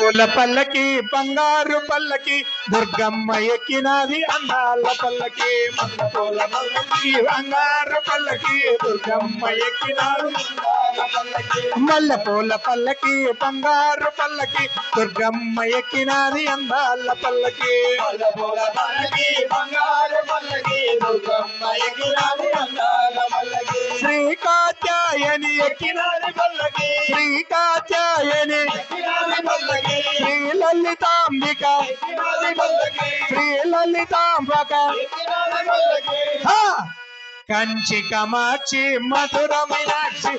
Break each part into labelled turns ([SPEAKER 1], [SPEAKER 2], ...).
[SPEAKER 1] పూల పల్లకి బంగారు పల్లకి దుర్గమ్మ ఎక్కినది అందాల పల్లకి పూల పల్లకి బంగారు పల్లకి దుర్గమ్మ ఎక్కినది మల్లె పూల పల్లకి బంగారు పల్లకి దుర్గమ్మ ఎక్కినది అందాల పల్లకి
[SPEAKER 2] పూల పల్లకి బంగారు పల్లకి దుర్గమ్మ ఎక్కినది అందాల పల్లకి
[SPEAKER 1] శ్రీ కాత్యాయని
[SPEAKER 2] ఎక్కినది పల్లకి
[SPEAKER 1] శ్రీ కాత్యాయని
[SPEAKER 2] పల్లకి
[SPEAKER 1] శ్రీ లలితాంబిక శ్రీ లలితాంబక కంచి కామాక్షి మధుర మీనాక్షి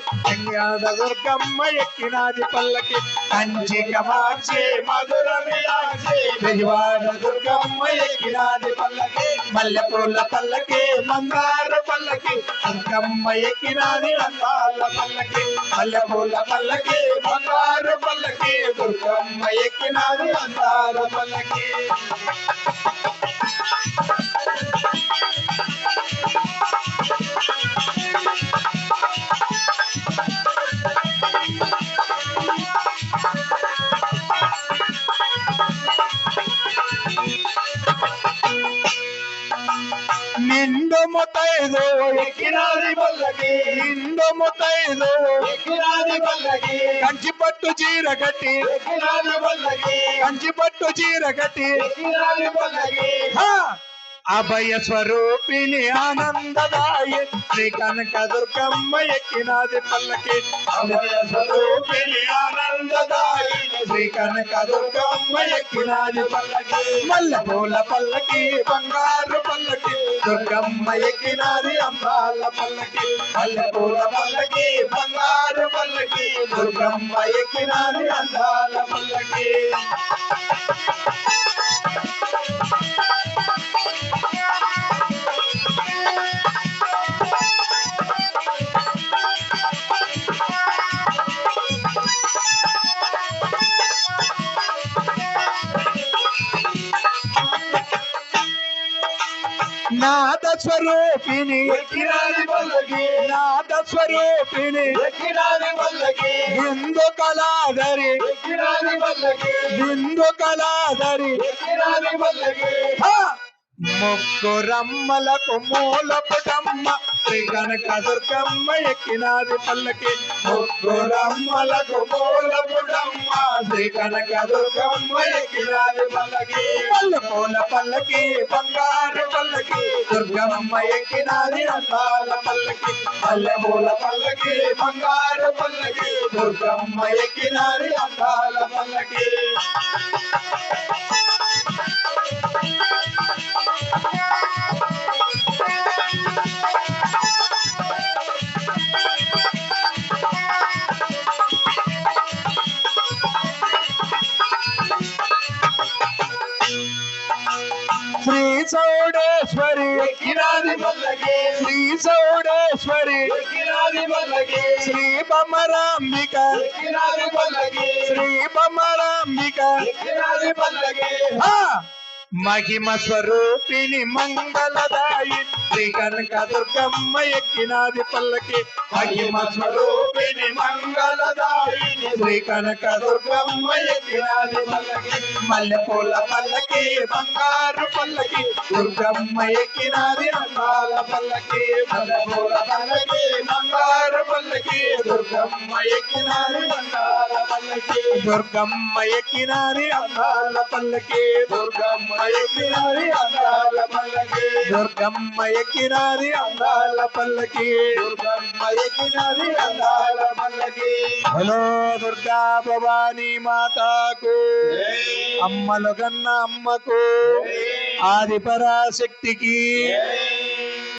[SPEAKER 1] దుర్గమ్మ ఎక్కినాది పల్లకి కంచి కామాక్షి మధుర మీనాక్షి విజయవాడ దుర్గమ్మ ఎక్కినాది పల్లకి మల్లె పూల పల్లకి మందార పల్లకి దుర్గమ్మ ఎక్కినాది అందాల పల్లకి మల్లె పూల పల్లకి బంగారు పల్లకి దుర్గమ్మ ఎక్కినాది అందాల పల్లకి నిండు ముతైదు
[SPEAKER 2] ఎక్కినది పల్లకి
[SPEAKER 1] నిండు ముతైదు
[SPEAKER 2] ఎక్కినది పల్లకి
[SPEAKER 1] కంచి పట్టు చీర కట్టి
[SPEAKER 2] ఎక్కినది పల్లకి
[SPEAKER 1] కంచి పట్టు చీర కట్టి
[SPEAKER 2] ఎక్కినది పల్లకి
[SPEAKER 1] అభయ స్వరూపిణి ఆనందదాయి శ్రీ కనక దుర్గమ్మ ఎక్కినాది పల్లకి
[SPEAKER 2] అభయ స్వరూపిణి ఆనందదాయి
[SPEAKER 1] శ్రీ కనక దుర్గమ్మ ఎక్కినాది పల్లకి మల్లె పూల పల్లకి బంగారు పల్లకి దుర్గమ్మ ఎక్కినాది అందాల పల్లకి మల్లె పూల పల్లకి బంగారు పల్లకి దుర్గమ్మ ఎక్కినాది అందాల పల్లకి నాద స్వరూపిణి
[SPEAKER 2] ఎక్కినది పల్లకి
[SPEAKER 1] నాద స్వరూపిణి
[SPEAKER 2] ఎక్కినది పల్లకి
[SPEAKER 1] బిందు కళాధరి
[SPEAKER 2] ఎక్కినది పల్లకి
[SPEAKER 1] బిందు కళాధరి
[SPEAKER 2] ఎక్కినది పల్లకి
[SPEAKER 1] ముగ్గురమ్మలకు మూల పుటమ్మ శ్రీ కనక దుర్గమ్మ ఎక్కినాది పల్లకి
[SPEAKER 2] ముగ్గురమ్మలకు మూల పుటమ్మ శ్రీ కనక దుర్గమ్మ ఎక్కినది పల్లకి
[SPEAKER 1] మల్లె పూల పల్లకి బంగారు పల్లకి దుర్గమ్మ ఎక్కినాది అందాల పల్లకి
[SPEAKER 2] మల్లె పూల పల్లకి బంగారు పల్లకి దుర్గమ్మ ఎక్కినది అందాల పల్లకి
[SPEAKER 1] శ్రీ చౌడేశ్వరి
[SPEAKER 2] ఎక్కినది పల్లకి
[SPEAKER 1] శ్రీ చౌడేశ్వరి
[SPEAKER 2] ఎక్కినది పల్లకి
[SPEAKER 1] శ్రీ బమరాంబిక
[SPEAKER 2] ఎక్కినది పల్లకి
[SPEAKER 1] శ్రీ బమరాంబిక
[SPEAKER 2] ఎక్కినది పల్లకి
[SPEAKER 1] మహిమ స్వరూపిణి మంగళదాయి శ్రీ కనక దుర్గమ్మ ఎక్కినాది పల్లకి
[SPEAKER 2] మహిమ స్వరూపిణి మంగళదాయిని
[SPEAKER 1] శ్రీ కనక దుర్గమ్మ ఎక్కినాది పల్లకి మల్లె పూల పల్లకి బంగారు పల్లకి దుర్గమ్మ ఎక్కినాది అందాల పల్లకి మల్లె పూల పల్లకి బంగారు పల్లకి దుర్గమ్మ ఎక్కినాది అందాల పల్లకి దుర్గమ్మ ఎక్కినాది అందాల పల్లకి దుర్గమ్మ ఎక్కినాది అందాల పల్లకి దుర్గమ్మ ఎక్కినాది అందాల పల్లకి దుర్గమ్మ ఎక్కినాది అందాల పల్లకి హలో దుర్గా భవానీ మాతాకు అమ్మలు కన్న అమ్మకు ఆది పరాశక్తికి